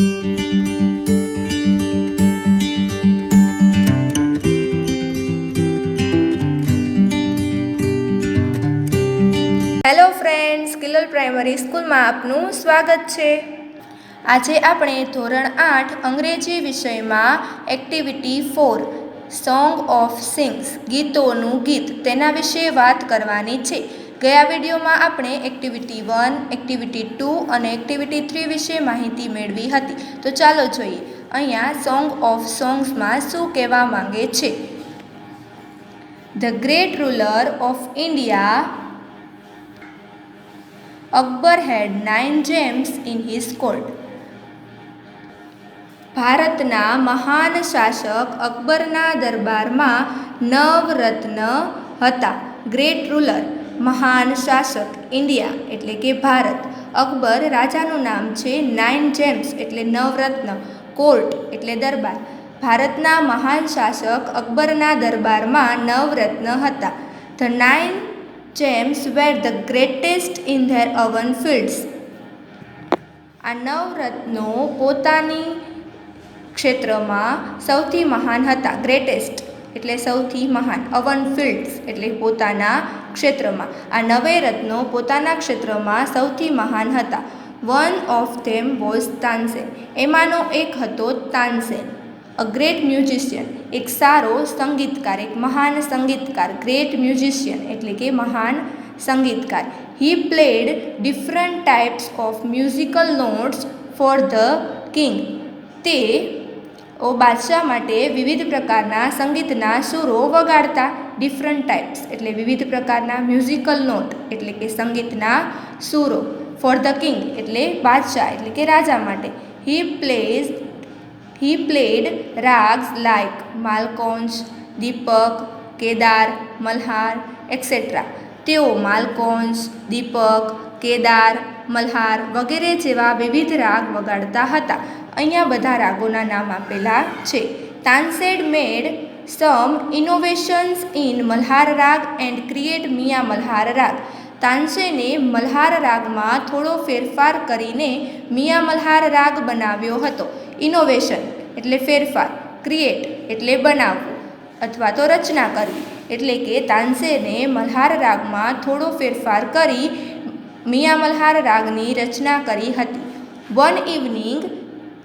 Hello friends, Kilol primary સ્કૂલમાં આપનું સ્વાગત છે. આજે આપણે ધોરણ 8 અંગ્રેજી વિષયમાં એક્ટિવિટી 4 સોંગ ઓફ સિંગ્સ ગીતોનું ગીત તેના વિશે વાત કરવાની છે. ગયા વિડીયોમાં આપણે એક્ટિવિટી 1, એક્ટિવિટી 2 અને એક્ટિવિટી 3 વિશે માહિતી મેળવી હતી. તો ચાલો જોઈએ અહીંયા સોંગ ઓફ સોંગ્સમાં શું કહેવા માંગે છે. The great ruler of India Akbar had 9 gems in his court. ભારતના મહાન શાસક અકબરના દરબારમાં 9 રત્ન હતા. ગ્રેટ રૂલર મહાન શાસક, ઇન્ડિયા એટલે કે ભારત, અકબર રાજાનું નામ છે, 9 જેમ્સ એટલે 9 રત્ન, કોર્ટ એટલે દરબાર. ભારતના મહાન શાસક અકબરના દરબારમાં 9 રત્ન હતા. The 9 gems were the greatest in their own fields. આ 9 રત્નો પોતાની ક્ષેત્રમાં સૌથી મહાન હતા. ગ્રેટેસ્ટ એટલે સૌથી મહાન, અવન ફિલ્ડ્સ એટલે પોતાના ક્ષેત્રમાં. આ 9 રત્નો પોતાના ક્ષેત્રમાં સૌથી મહાન હતા. One of them was Tansen. એમાંનો એક હતો તાનસેન. અ ગ્રેટ મ્યુઝિશિયન એક સારો સંગીતકાર, એક મહાન સંગીતકાર. ગ્રેટ મ્યુઝિશિયન એટલે કે મહાન સંગીતકાર. He played different types of musical notes for the king. તે બાદશાહ માટે વિવિધ પ્રકારના સંગીતના સૂરો વગાડતા. ડિફરન્ટ ટાઈપ્સ એટલે વિવિધ પ્રકારના, મ્યુઝિકલ નોટ એટલે કે સંગીતના સૂરો, ફોર ધ કિંગ એટલે બાદશાહ એટલે કે રાજા માટે. He played rags like માલકોંસ, Deepak, Kedar, Malhar etc. તેઓ માલકોંસ, દીપક, કેદાર, મલ્હાર વગેરે જેવા વિવિધ રાગ વગાડતા હતા. અહીંયા બધા રાગોના નામ આપેલા છે. Tansen made sum innovations in Malhar રાગ એન્ડ ક્રિએટ મિયા મલ્હાર રાગ. તાનસેને મલ્હાર રાગમાં થોડો ફેરફાર કરીને મિયા મલ્હાર રાગ બનાવ્યો હતો. ઇનોવેશન એટલે ફેરફાર, ક્રિએટ એટલે બનાવવું અથવા તો રચના કરવી. એટલે કે તાનસેને મલ્હાર રાગમાં થોડો ફેરફાર કરી મિયા મલ્હાર રાગની રચના કરી હતી. One evening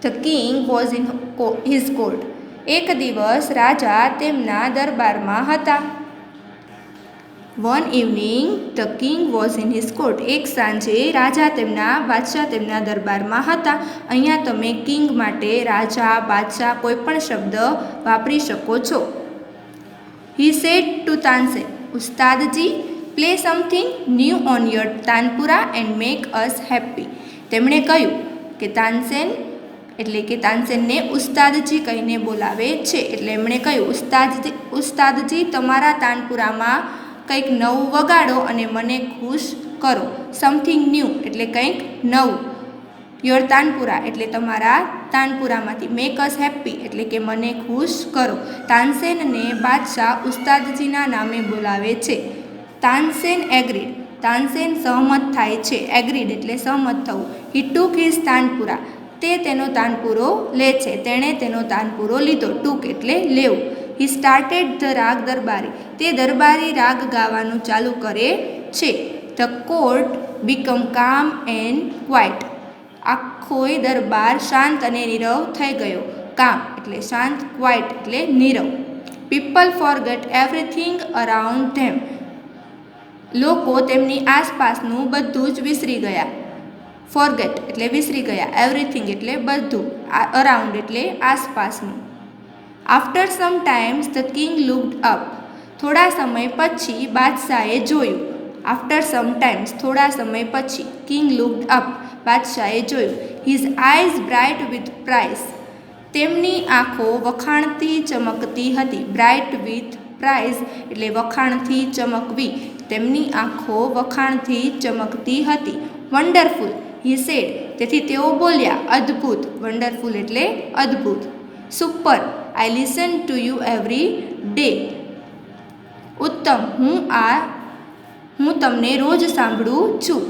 the king was in his court. એક દિવસ રાજા તેમના દરબારમાં હતા. One evening the king was in his court. એક સાંજે રાજા બાદશાહ તેમના દરબારમાં હતા. અહીંયા તમે કિંગ માટે રાજા, બાદશાહ કોઈ પણ શબ્દ વાપરી શકો છો. He said to Tansen, Ustadji play something new on your tanpura and make us happy. તેમણે કહ્યું કે તાનસેનને ઉસ્તાદજી કહીને બોલાવે છે. એટલે એમણે કહ્યું, ઉસ્તાદજી તમારા તાનપુરામાં કંઈક નવું વગાડો અને મને ખુશ કરો. સમથિંગ ન્યૂ એટલે કંઈક નવું. યોર તાનપુરા એટલે તમારા તાનપુરામાંથી. મેક અસ હેપી એટલે કે મને ખુશ કરો. તાનસેનને બાદશાહ ઉસ્તાદજીના નામે બોલાવે છે. તાનસેન એગ્રીડ. તાનસેન સહમત થાય છે. એગ્રીડ એટલે સહમત થવું. હી ટુક હિઝ તાનપુરા. તે તેનો તાનપુરો લે છે. તેણે તેનો તાનપુરો લીધો. ટુક એટલે લેવું. હી સ્ટાર્ટેડ ધ રાગ દરબારી. તે દરબારી રાગ ગાવાનું ચાલુ કરે છે. The court become calm and quiet. આખોય દરબાર શાંત અને નીરવ થઈ ગયો. કામ એટલે શાંત, ક્વાઇટ એટલે નીરવ. People forget everything around them. લોકો તેમની આસપાસનું બધું જ વિસરી ગયા. ફોરગેટ એટલે વિસરી ગયા. એવરીથિંગ એટલે બધું. અરાઉન્ડ એટલે આસપાસનું. After some times the king looked up. થોડા સમય પછી બાદશાહે જોયું. આફ્ટર સમ ટાઈમ્સ થોડા સમય પછી. કિંગ લુક્ડ અપ બાદશાહે જોયું. His eyes bright with price. તેમની આંખો વખાણથી ચમકતી હતી. બ્રાઇટ વિથ પ્રાઇઝ એટલે વખાણથી ચમકવી. તેમની આંખો વખાણથી ચમકતી હતી. Wonderful he said. તેથી તેઓ બોલ્યા, અદ્ભુત. વન્ડરફુલ એટલે અદ્ભુત. Super I listen to you every day. ઉત્તમ હું તમને રોજ સાંભળું છું.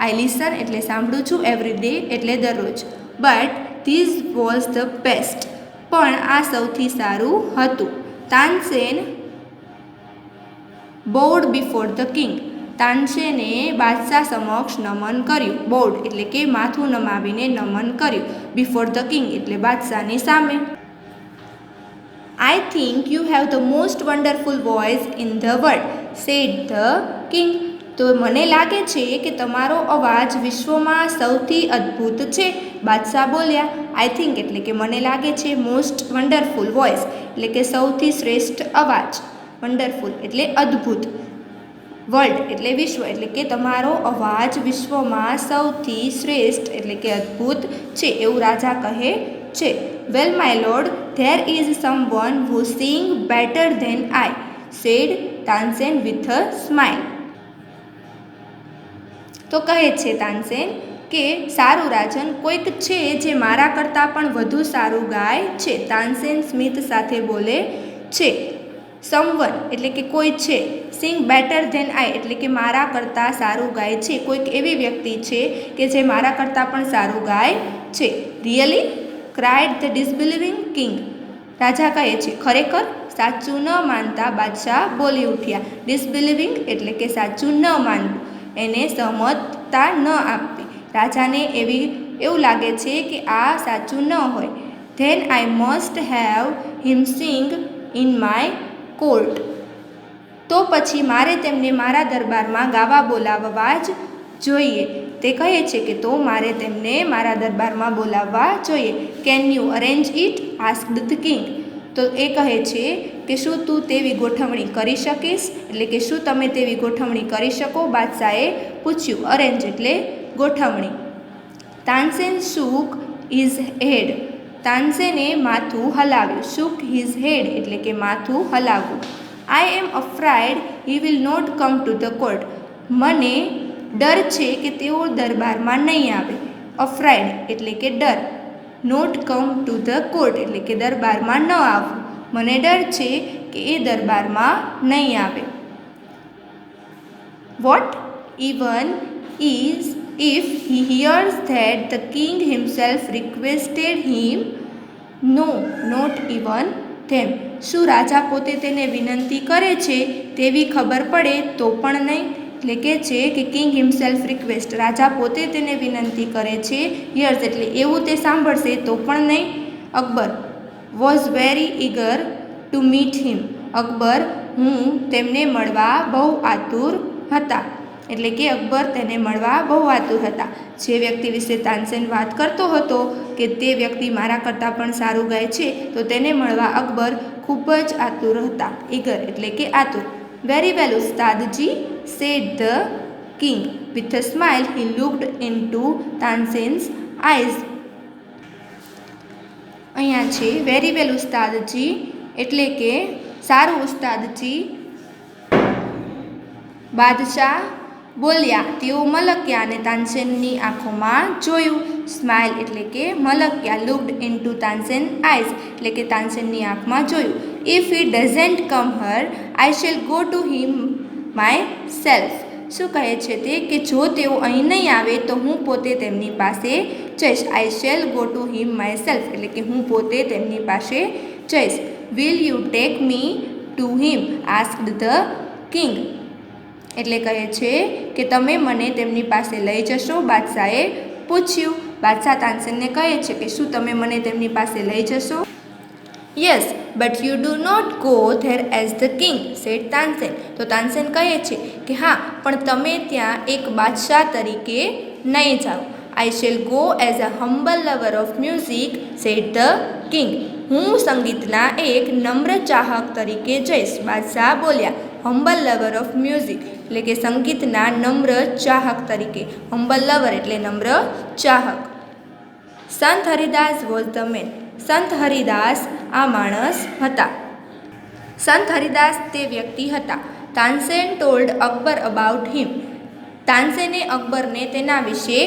આઈ લિસન એટલે સાંભળું છું, એવરી ડે એટલે દરરોજ. But this was the best. પણ આ સૌથી સારું હતું. Tansen bowed before the king. તાનસેને બાદશાહ સમક્ષ નમન કર્યું. બોવડ એટલે કે માથું નમાવીને નમન કર્યું. બિફોર ધ કિંગ એટલે બાદશાહની સામે. I think you have the most wonderful voice in the world, said the king. તો મને લાગે છે કે તમારો અવાજ વિશ્વમાં સૌથી અદ્ભુત છે, બાદશાહ બોલ્યા. આઈ થિંક એટલે કે મને લાગે છે, મોસ્ટ વન્ડરફુલ વોઇસ એટલે કે સૌથી શ્રેષ્ઠ અવાજ, વન્ડરફુલ એટલે અદ્ભુત, વર્લ્ડ એટલે વિશ્વ એટલે કે તમારો અવાજ વિશ્વમાં સૌથી શ્રેષ્ઠ એટલે કે અદ્ભુત છે, એવું રાજા કહે છે. Well my lord, there is someone who sing better than I, said Tansen with a smile. તો કહે છે તાનસેન કે સારું રાજન, કોઈક છે જે મારા કરતાં પણ વધુ સારું ગાય છે. તાનસેન સ્મિત સાથે બોલે છે. સમવન એટલે કે કોઈ છે. સિંગ બેટર ધેન આઈ એટલે કે મારા કરતાં સારું ગાય છે. કોઈક એવી વ્યક્તિ છે કે જે મારા કરતાં પણ સારું ગાય છે. Really, cried the disbelieving king. રાજા કહે છે ખરેખર. સાચું ન માનતા બાદશાહ બોલી ઉઠ્યા. ડિસબિલીવિંગ એટલે કે સાચું ન માનવું, એને સહમતતા ન આપવી. રાજાને એવું લાગે છે કે આ સાચું ન હોય. Then I must have him sing in my court. તો પછી મારે તેમને મારા દરબારમાં ગાવા બોલાવવા જ જોઈએ. તે કહે છે કે તો મારે તેમને મારા દરબારમાં બોલાવવા જોઈએ. Can you arrange it, asked the king. તો એ કહે છે કે શું તું તેવી ગોઠવણી કરી શકીશ, એટલે કે શું તમે તેવી ગોઠવણી કરી શકો, બાદશાહે પૂછ્યું. અરેન્જ એટલે ગોઠવણી. તાનસેન શૂક હિઝ હેડ. તાનસેને માથું હલાવ્યું. શૂક હિઝ હેડ એટલે કે માથું હલાવવું. I am afraid he will not come to the court. મને ડર છે કે તેઓ દરબારમાં નહીં આવે. અફ્રાઇડ એટલે કે ડર. Not come to the court એટલે કે દરબારમાં ન આવવું. મને ડર છે કે એ દરબારમાં નહીં આવે. What even is if he hears that the king himself requested him. No, not even them. શું રાજા પોતે તેને વિનંતી કરે છે તેવી ખબર પડે તો પણ નહીં. એટલે કે છે કે કિંગ હિમસેલ્ફ રિક્વેસ્ટ, રાજા પોતે તેને વિનંતી કરે છે. હિયર્સ એટલે એવું તે સાંભળશે તો પણ નહીં. Akbar was very ઇગર to meet him. Akbar હું તેમને મળવા બહુ આતુર હતા. એટલે કે અકબર તેને મળવા બહુ આતુર હતા. જે વ્યક્તિ વિશે તાનસેન વાત કરતો હતો કે તે વ્યક્તિ મારા કરતાં પણ સારું ગાય છે, તો તેને મળવા અકબર ખૂબ જ આતુર હતા. ઈગર એટલે કે આતુર. Very well Ustadji, said the king. With a smile he looked into Tansen's eyes. અહીંયા છે વેરી વેલ ઉસ્તાદજી એટલે કે સારું ઉસ્તાદજી. બાદશાહ બોલ્યા. તેઓ મલક્યા અને તાનસેનની આંખોમાં જોયું. સ્માઇલ એટલે કે મલક્યા. લુકડ ઇન્ટુ તાનસેન આઈઝ એટલે કે તાનસેનની આંખમાં જોયું. If he doesn't come here I shall go to him myself. શું કહે છે તે કે જો તેઓ અહીં નહીં આવે તો હું પોતે તેમની પાસે જઈશ. આઈ shall go to him my self એટલે કે હું પોતે તેમની પાસે જઈશ. Will you take me to him, asked the king. એટલે કહે છે કે તમે મને તેમની પાસે લઈ જશો, બાદશાહે પૂછ્યું. બાદશાહ તાનસેનને કહે છે કે શું તમે મને તેમની પાસે લઈ જશો. Yes but you do not go there as the king, said Tansen. તો તાનસેન કહે છે કે હા, પણ તમે ત્યાં એક બાદશાહ તરીકે નહીં જાઓ. I shall go as a humble lover of music, said the king. હું સંગીતના એક નમ્ર ચાહક તરીકે જઈશ, બાદશાહ બોલ્યા. હમ્બલ લવર ઓફ મ્યુઝિક એટલે કે સંગીતના નમ્ર ચાહક તરીકે. હમ્બલ લવર એટલે નમ્ર ચાહક. સંત હરિદાસ વોઝ ધ મેન. સંત હરિદાસ આ માણસ હતા. સંત હરિદાસ તે વ્યક્તિ હતા. તાનસેન ટોલ્ડ અકબર અબાઉટ હિમ. તાનસેને અકબરને તેના વિશે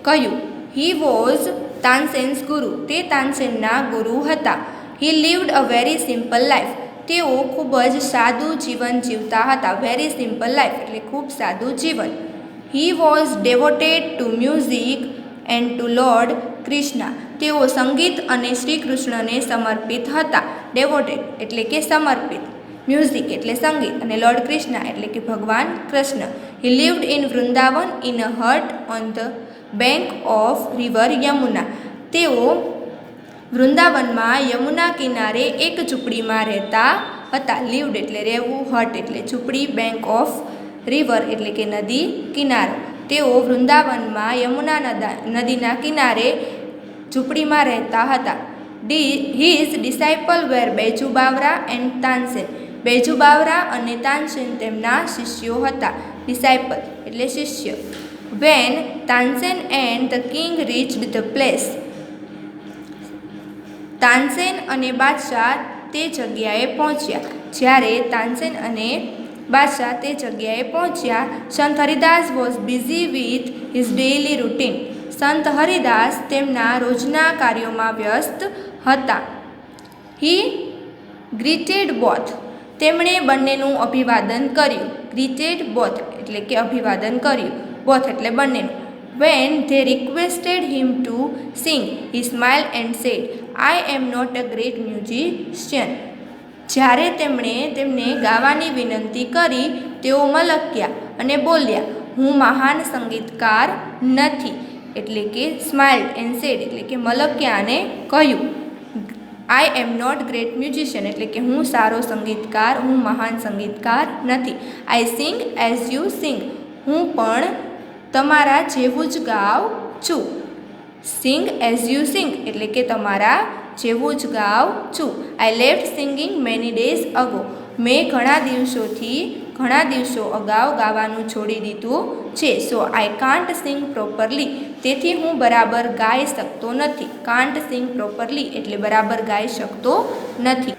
કહ્યું. હી વોઝ તાનસેન્સ ગુરુ. તે તાનસેનના ગુરુ હતા. હી લીવડ અ વેરી સિમ્પલ લાઈફ. તેઓ ખૂબ જ સાદું જીવન જીવતા હતા. વેરી સિમ્પલ લાઈફ એટલે ખૂબ સાદું જીવન. He was devoted to music and to lord Krishna. તેઓ સંગીત અને શ્રી કૃષ્ણને સમર્પિત હતા. ડેવોટેડ એટલે કે સમર્પિત. મ્યુઝિક એટલે સંગીત અને લોર્ડ કૃષ્ણ એટલે કે ભગવાન કૃષ્ણ. He lived in Vrindavan in a hut on the bank of river Yamuna. તેઓ વૃંદાવનમાં યમુના કિનારે એક ઝૂંપડીમાં રહેતા હતા. લિવ્ડ એટલે રહેવું, હટ એટલે ઝૂંપડી, બેંક ઓફ રિવર એટલે કે નદી કિનારો. તેઓ વૃંદાવનમાં યમુના નદીના કિનારે ઝૂંપડીમાં રહેતા હતા. His disciple were Baiju Bawra and Tansen. Baiju Bawra અને તાનસેન તેમના શિષ્યો હતા. ડિસાઇપલ એટલે શિષ્ય. When Tansen and the king reached the place. Tansen અને બાદશાહ તે જગ્યાએ પહોંચ્યા. જ્યારે તાનસેન અને બાદશાહ તે જગ્યાએ પહોંચ્યા, સંત Haridas was busy with his daily routine. સંત હરિદાસ તેમના રોજના કાર્યોમાં વ્યસ્ત હતા. હી ગ્રીટેડ બોથ. તેમણે બંનેનું અભિવાદન કર્યું. ગ્રીટેડ બોથ એટલે કે અભિવાદન કર્યું. બોથ એટલે બંનેનું. When they requested him to sing he smiled and said, I am not a great musician. જ્યારે તેમણે તેમને ગાવાની વિનંતી કરી, તેઓ મલક્યા અને બોલ્યા, હું મહાન સંગીતકાર નથી. એટલે કે સ્માઇલ્ડ એન્ડ સેડ એટલે કે મલક્યા અને કહ્યું. આઈ એમ નોટ ગ્રેટ મ્યુઝિશિયન એટલે કે હું સારો સંગીતકાર, હું મહાન સંગીતકાર નથી. આઈ સિંગ એઝ યુ સિંગ. હું પણ તમારા જેવું જ ગાઉં છું. સિંગ એઝ યુ સિંગ એટલે કે તમારા જેવું જ ગાઉં છું. I left singing many days ago. મેં ઘણા દિવસો અગાઉ ગાવાનું છોડી દીધું છે. સો આઈ કાન્ટ સિંગ પ્રોપરલી. તેથી હું બરાબર ગાઈ શકતો નથી. કાન્ટ સિંગ પ્રોપરલી એટલે બરાબર ગાઈ શકતો નથી.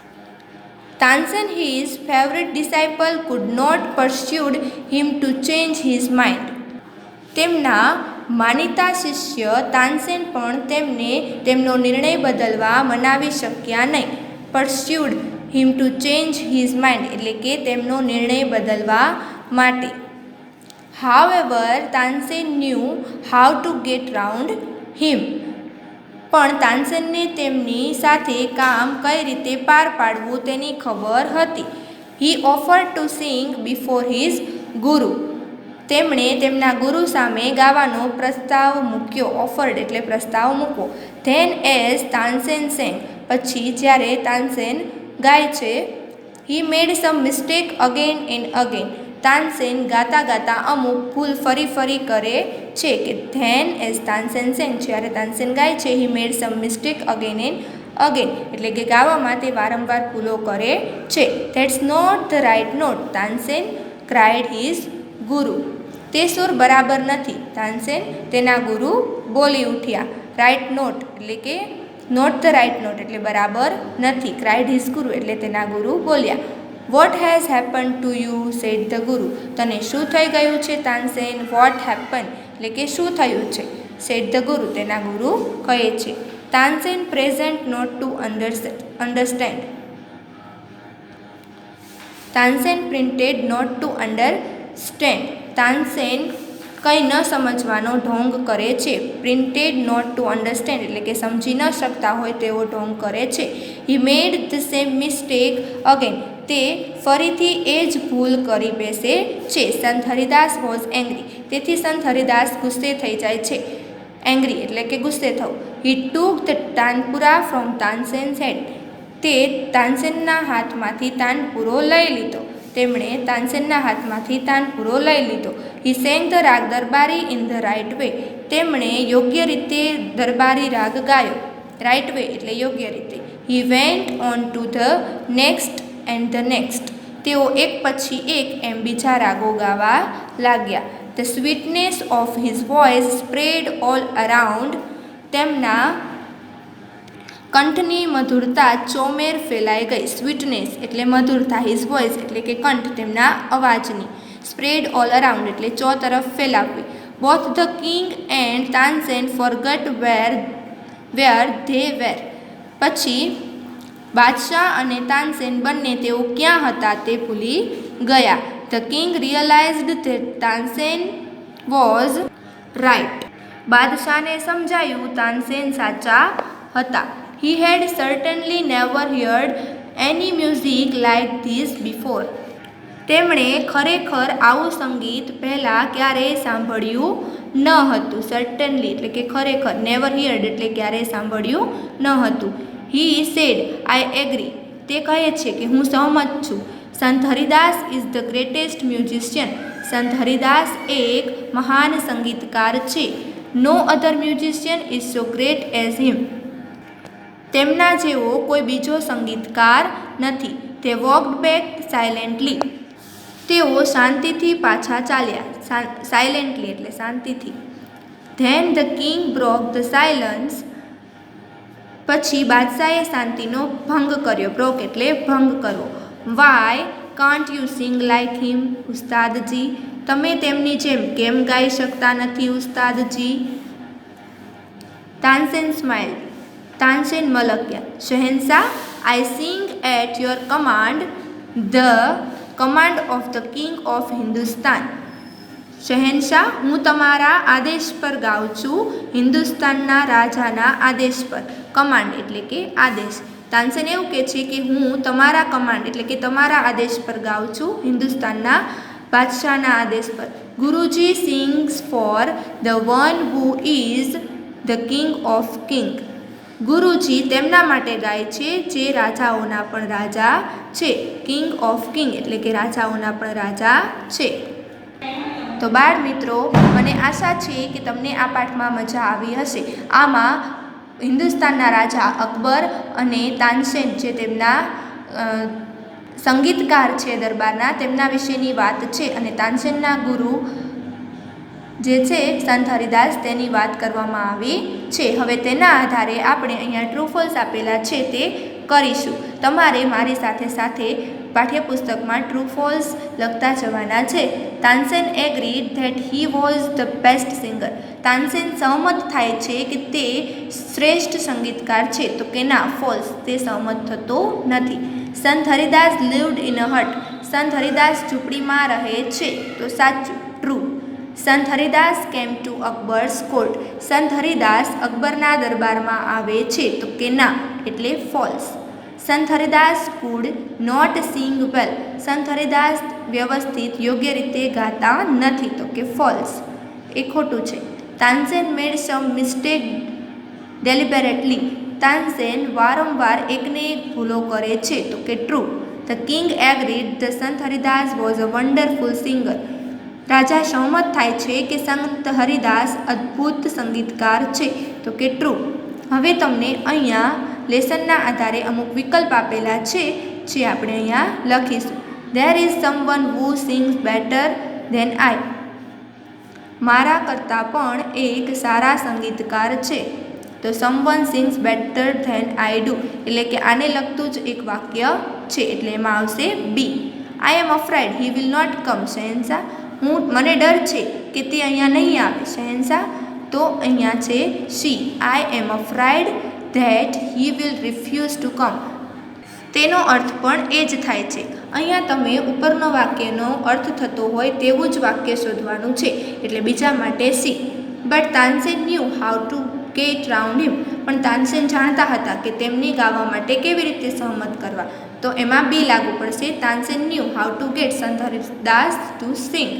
Tansen his favourite disciple could not persuaded him to change his mind. તેમના માનીતા શિષ્ય તાનસેન પણ તેમને તેમનો નિર્ણય બદલવા મનાવી શક્યા નહીં. Persuaded him to change his mind એટલે કે તેમનો નિર્ણય બદલવા માટે. However Tansen knew how to get round him. પણ તાનસેનને તેમની સાથે કામ કઈ રીતે પાર પાડવું તેની ખબર હતી. He offered to sing before his guru. તેમણે તેમના ગુરુ સામે ગાવાનો પ્રસ્તાવ મૂક્યો. ઓફર્ડ એટલે પ્રસ્તાવ મૂકવો. Then as Tansen sang. પછી જ્યારે તાનસેન ગાય છે. He made some mistake again and again. તાનસેન ગાતા ગાતા અમુક ભૂલ ફરી કરે છે. કે ધેન એઝ તાનસેન સેંગ. જ્યારે તાનસેન ગાય છે. He made some mistake again and again એટલે કે ગાવામાં તે વારંવાર ભૂલો કરે છે. That's not the right note. Tansen cried his guru. તે સુર બરાબર નથી. તાનસેન તેના ગુરુ બોલી ઉઠ્યા. રાઇટ નોટ એટલે કે નોટ ધ રાઇટ નોટ એટલે બરાબર નથી. ક્રાઇડ હિઝ ગુરુ એટલે તેના ગુરુ બોલ્યા. What has happen to you sad the ગુરુ. તને શું થઈ ગયું છે તાનસેન? વોટ હેપન એટલે કે શું થયું છે. સેડ ધ ગુરુ તેના ગુરુ કહે છે. Tansen present not to understand. Tansen pretended not to understand. Tansen કંઈ ન સમજવાનો ઢોંગ કરે છે. પ્રિન્ટેડ નોટ ટુ અન્ડરસ્ટેન્ડ એટલે કે સમજી ન શકતા હોય તેવો ઢોંગ કરે છે. He made the same mistake again. તે ફરીથી એ જ ભૂલ કરી બેસે છે. સંત હરિદાસ વોઝ એંગ્રી. તેથી સંત હરિદાસ ગુસ્સે થઈ જાય છે. એંગ્રી એટલે કે ગુસ્સે થવું. હી ટૂક ધ તાનપુરા ફ્રોમ તાનસેન્સ હેડ. તે તાનસેનના હાથમાંથી તાનપુરો લઈ લીધો. તેમણે તાનસેનના હાથમાંથી તાનપુરો લઈ લીધો. હી સેંગ ધ રાગ દરબારી ઇન ધ રાઇટ વે. તેમણે યોગ્ય રીતે દરબારી રાગ ગાયો. રાઇટ વે એટલે યોગ્ય રીતે. He went on to the next and the next. તેઓ એક પછી એક એમ બીજા રાગો ગાવા લાગ્યા. The sweetness of his voice spread all around. તેમના કંઠની મધુરતા ચોમેર ફેલાઈ ગઈ. સ્વીટનેસ એટલે મધુરતા. હિઝ વોઇસ એટલે કે કંઠ તેમના અવાજની. સ્પ્રેડ ઓલ અરાઉન્ડ એટલે ચોતરફ ફેલાવવી. Both the king and Tansen forgot where they were. પછી બાદશાહ અને તાનસેન બંને તેઓ ક્યાં હતા તે ભૂલી ગયા. The king realised that Tansen was right. બાદશાહને સમજાયું તાનસેન સાચા હતા. He had certainly never heard any music like this before. તેમણે ખરેખર આવું સંગીત પહેલાં ક્યારેય સાંભળ્યું ન હતું. સર્ટનલી એટલે કે ખરેખર, નેવર હિયર્ડ એટલે ક્યારેય સાંભળ્યું ન હતું. He said, I agree. તે કહે છે કે હું સહમત છું. Sant Haridas is the greatest musician. Sant Haridas એક મહાન સંગીતકાર છે. No other musician is so great as him. તેમના જેવો કોઈ બીજો સંગીતકાર નથી. તે વોકડ બેક સાયલેન્ટલી. તેઓ શાંતિથી પાછા ચાલ્યા. સાયલેન્ટલી એટલે શાંતિથી. Then the king broke the silence. પછી બાદશાહે શાંતિનો ભંગ કર્યો. બ્રોક એટલે ભંગ કરવો. Why can't you sing like him Ustadji. તમે તેમની જેમ કેમ ગાઈ શકતા નથી ઉસ્તાદજી? તાનસેન સ્માઇલ. તાનસેન મલક્યા. Shahenshah, I sing at your command, the command of the king of Hindustan. Shahenshah, હું તમારા આદેશ પર ગાઉં છું, હિન્દુસ્તાનના રાજાના આદેશ પર. કમાન્ડ એટલે કે આદેશ. તાનસેન એવું કહે છે કે હું તમારા કમાન્ડ એટલે કે તમારા આદેશ પર ગાઉં છું, હિન્દુસ્તાનના બાદશાહના આદેશ પર. Guruji sings for the one who is the king of king. Guruji તેમના માટે ગાય છે જે રાજાઓના પણ રાજા છે. કિંગ ઓફ કિંગ એટલે કે રાજાઓના પણ રાજા છે. તો બાળ મિત્રો, મને આશા છે કે તમને આ પાઠમાં મજા આવી હશે. આમાં હિન્દુસ્તાનના રાજા અકબર અને તાનસેન જે તેમના સંગીતકાર છે દરબારના, તેમના વિશેની વાત છે. અને તાનસેનના ગુરુ જે છે સંત હરિદાસ, તેની વાત કરવામાં આવી છે. હવે તેના આધારે આપણે અહીંયા ટ્રુ ફોલ્સ આપેલા છે તે કરીશું. તમારે મારી સાથે સાથે પાઠ્યપુસ્તકમાં ટ્રુ ફોલ્સ લખતા જવાના છે. Tansen agreed that he was the best singer. Tansen સહમત થાય છે કે તે શ્રેષ્ઠ સંગીતકાર છે. તો કે ના, ફોલ્સ, તે સહમત થતો નથી. સંત હરિદાસ લિવ્ડ ઇન અ હટ. સંત હરિદાસ ઝૂંપડીમાં રહે છે. તો સાચું, ટ્રુ. સંત હરિદાસ કેમ ટુ અકબર્સ કોર્ટ. સંત હરિદાસ અકબરના દરબારમાં આવે છે. તો કે ના, એટલે ફોલ્સ. સંત હરિદાસ કુડ નોટ સિંગ વેલ. સંત હરિદાસ વ્યવસ્થિત યોગ્ય રીતે ગાતા નથી. તો કે ફોલ્સ, એ ખોટું છે. Tansen made some mistake deliberately. Tansen વારંવાર એકને એક ભૂલો કરે છે. તો કે true. The king agreed the Sant Haridas was a wonderful singer. રાજા સહમત થાય છે કે સંત હરિદાસ અદ્ભુત સંગીતકાર છે. તો કે ટ્રુ. હવે તમને અહીંયા લેસનના આધારે અમુક વિકલ્પ આપેલા છે જે આપણે અહીંયા લખીશું. There is someone who sings better than I. મારા કરતાં પણ એક સારા સંગીતકાર છે. તો someone sings better than I do એટલે કે આને લગતું જ એક વાક્ય છે. એટલે એમાં આવશે B. I am afraid he will not come. Shahenshah, મને ડર છે કે તે અહીંયા નહીં આવે. શહેનશાહ, તો અહીંયા છે C. I am afraid that he will refuse to come. તેનો અર્થ પણ એ જ થાય છે. અહીંયા તમે ઉપરનો વાક્યનો અર્થ થતો હોય તેવું જ વાક્ય શોધવાનું છે. એટલે બીજા માટે C. But Tansen knew how to get round him. પણ તાનસેન જાણતા હતા કે તેમને ગાવા માટે કેવી રીતે સહમત કરવા. તો એમાં બી લાગુ પડશે. Tansen knew how to get Sant Haridas to sing.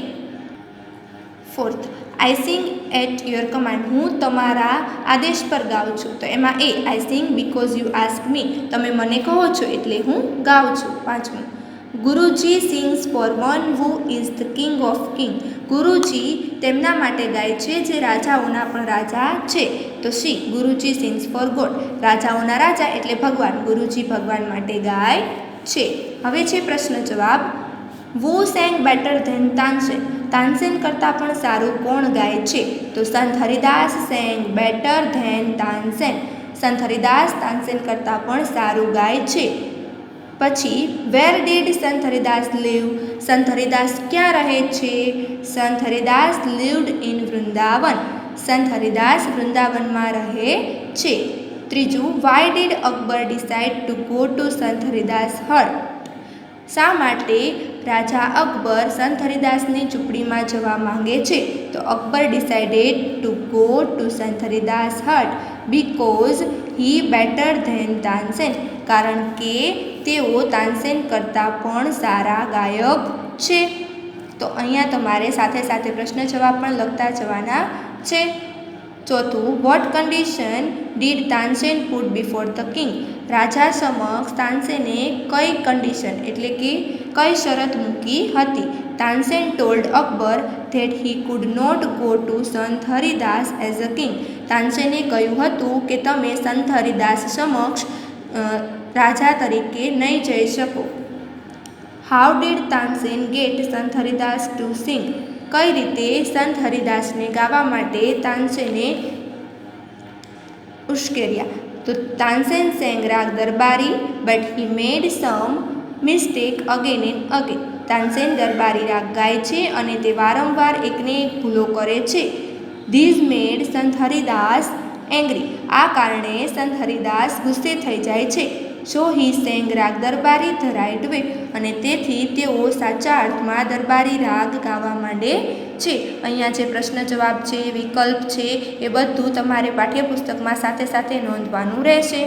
Fourth, I sing at your command. હું તમારા આદેશ પર ગાઉં છું. તો એમાં A, I sing because you ask me. તમે મને કહો છો એટલે હું ગાઉં છું. પાંચમું, Guruji sings for one who is the king of king. Guruji તેમના માટે ગાય છે જે રાજાઓના પણ રાજા છે. તો સી, ગુરુજી સિંગ્સ ફોર ગોડ. રાજાઓના રાજા એટલે ભગવાન. ગુરુજી ભગવાન માટે ગાય છે. હવે છે પ્રશ્ન જવાબ. Who sang better than Tansen. Tansen કરતાં પણ સારું કોણ ગાય છે? તો Sant Haridas sang better than Tansen. Sant Haridas Tansen કરતાં પણ સારું ગાય છે. પછી વેર ડીડ સંત હરિદાસ લીવ. સંત હરિદાસ ક્યાં રહે છે? સંત હરિદાસ લીવ્ડ ઇન વૃંદાવન. સંત હરિદાસ વૃંદાવનમાં રહે છે. ત્રીજું, why did Akbar decide two go to Sant Haridas હટ. શા માટે રાજા અકબર સંત હરિદાસની ઝૂંપડીમાં જવા માંગે છે? તો Akbar decided to go to Sant Haridas hut because he better than Tansen. કારણ કે તેઓ તાનસેન કરતાં પણ સારા ગાયક છે. તો અહીંયા તમારે સાથે સાથે પ્રશ્ન જવાબ પણ લખતા જવાના છે. ચોથું, what condition did Tansen put before the king? રાજા સમક્ષ તાનસેને કઈ કન્ડિશન એટલે કે કઈ શરત મૂકી હતી? Tansen told Akbar that he could not go to Sant Haridas as a king. તાનસેને કહ્યું હતું કે તમે સંત હરિદાસ સમક્ષ રાજા તરીકે નહીં જઈ શકો. How did Tansen gate Sant Haridas to સિંગ? કઈ રીતે સંત હરિદાસને ગાવા માટે તાનસેને ઉશ્કેર્યા? તો Tansen sang raag Darbari but he made some mistake again and again. Tansen Darbari રાગ ગાય છે અને તે વારંવાર એકને એક ભૂલો કરે છે. ધીઝ મેડ સંત હરિદાસ એંગ્રી. આ કારણે સંત હરિદાસ ગુસ્સે થઈ જાય છે. સો હી sang raag Darbari the right way. અને તેથી તેઓ સાચા અર્થમાં દરબારી રાગ ગાવા માંડે છે. અહીંયા જે પ્રશ્ન જવાબ છે, વિકલ્પ છે, એ બધું તમારે પાઠ્યપુસ્તકમાં સાથે સાથે નોંધવાનું રહેશે.